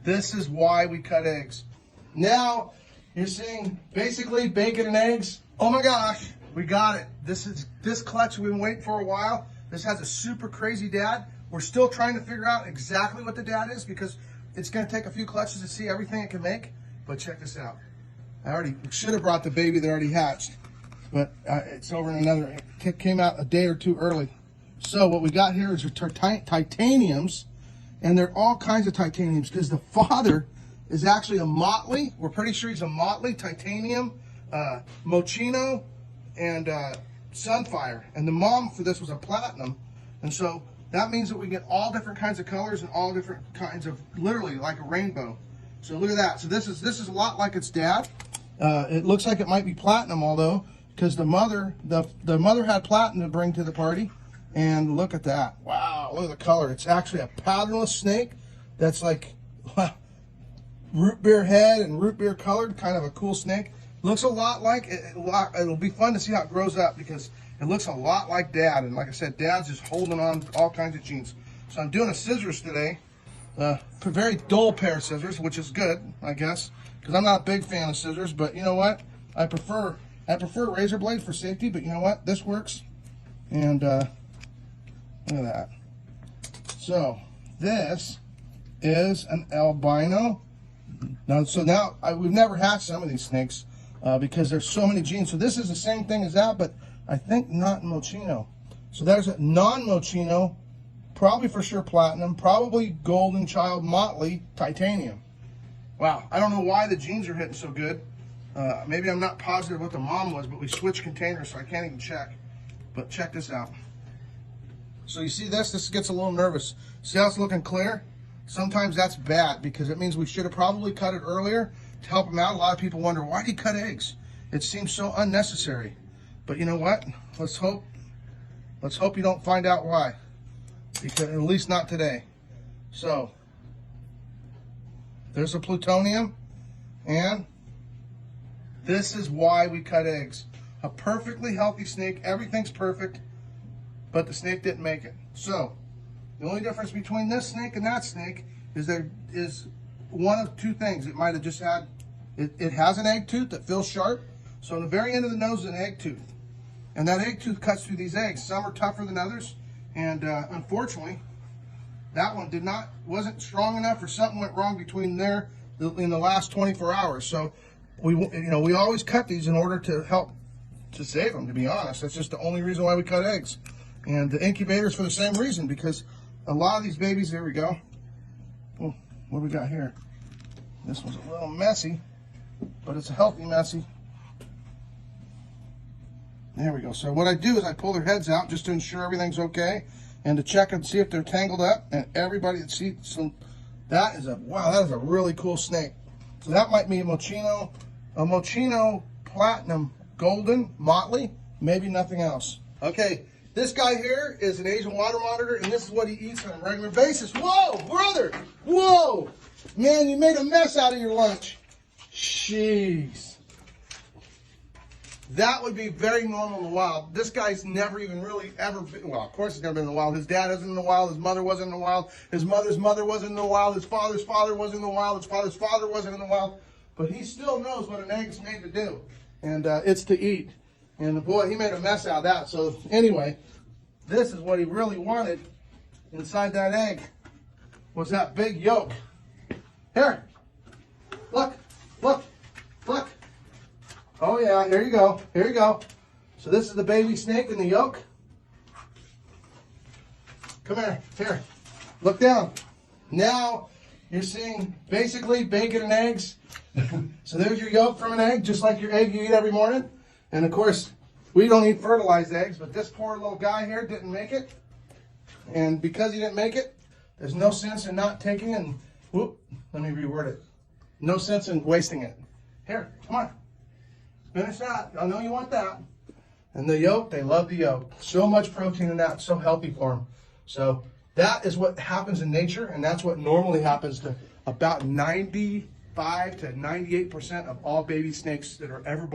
This is why we cut eggs. Now, you're seeing basically bacon and eggs. Oh my gosh, we got it. This clutch we've been waiting for a while. This has a super crazy dad. We're still trying to figure out exactly what the dad is because it's gonna take a few clutches to see everything it can make. But check this out. I already should have brought the baby that already hatched, but it's over in another, it came out a day or two early. So what we got here is your titaniums, and they're all kinds of titaniums because the father is actually a motley. We're pretty sure he's a motley, titanium, mochino, and sunfire. And the mom for this was a platinum. And so that means that we get all different kinds of colors and all different kinds of, literally like a rainbow. So look at that. So this is a lot like its dad. It looks like it might be platinum, although, because the mother had platinum to bring to the party. And look at that. Wow, look at the color. It's actually a patternless snake that's like root beer head and root beer colored, kind of a cool snake. Looks a lot like, it'll be fun to see how it grows up because it looks a lot like dad. And like I said, dad's just holding on to all kinds of genes. So I'm doing a scissors today. A very dull pair of scissors, which is good, I guess, because I'm not a big fan of scissors. But you know what? I prefer razor blade for safety. But you know what? This works. And look at that. So this is an albino. Now, we've never hatched some of these snakes because there's so many genes. So this is the same thing as that, but I think not mochino. So there's a non-mochino. Probably for sure platinum, probably golden child motley titanium. Wow, I don't know why the genes are hitting so good. Maybe I'm not positive what the mom was, but we switched containers, so I can't even check. But check this out. So you see this gets a little nervous. See how it's looking clear? Sometimes that's bad because it means we should have probably cut it earlier to help them out. A lot of people wonder, why do you cut eggs? It seems so unnecessary. But you know what? Let's hope you don't find out why. Because at least not today. So there's a plutonium, and this is why we cut eggs. A perfectly healthy snake, everything's perfect, but the snake didn't make it. So the only difference between this snake and that snake is there is one of two things. It might have just had, it has an egg tooth that feels sharp. So on the very end of the nose is an egg tooth, and that egg tooth cuts through these eggs. Some are tougher than others. And unfortunately, that one wasn't strong enough, or something went wrong between there in the last 24 hours. So we always cut these in order to help to save them. To be honest, that's just the only reason why we cut eggs. And the incubators for the same reason, because a lot of these babies. There we go. Oh, what do we got here? This one's a little messy, but it's a healthy messy. There we go. So what I do is I pull their heads out just to ensure everything's okay and to check and see if they're tangled up. And everybody that sees, so that is a really cool snake. So that might be a mochino platinum golden motley, maybe nothing else. Okay, this guy here is an Asian water monitor, and this is what he eats on a regular basis. Whoa, brother! Whoa! Man, you made a mess out of your lunch. Jeez. That would be very normal in the wild. This guy's never even really ever been, well, of course he's never been in the wild. His dad isn't in the wild. His mother wasn't in the wild. His mother's mother wasn't in the wild. His father's father wasn't in the wild. His father's father wasn't in the wild. But he still knows what an egg is made to do. And it's to eat. And boy, he made a mess out of that. So anyway, this is what he really wanted inside that egg, was that big yolk. Here, look, look, look. Oh yeah, here you go, here you go. So this is the baby snake in the yolk. Come here, look down. Now you're seeing basically bacon and eggs. So there's your yolk from an egg, just like your egg you eat every morning. And of course, we don't eat fertilized eggs, but this poor little guy here didn't make it. And because he didn't make it, there's no sense in not taking it. And whoop, let me reword it. No sense in wasting it. Here, come on. Finish that. I know you want that. And the yolk, they love the yolk. So much protein in that, so healthy for them. So that is what happens in nature, and that's what normally happens to about 95 to 98% of all baby snakes that are ever born.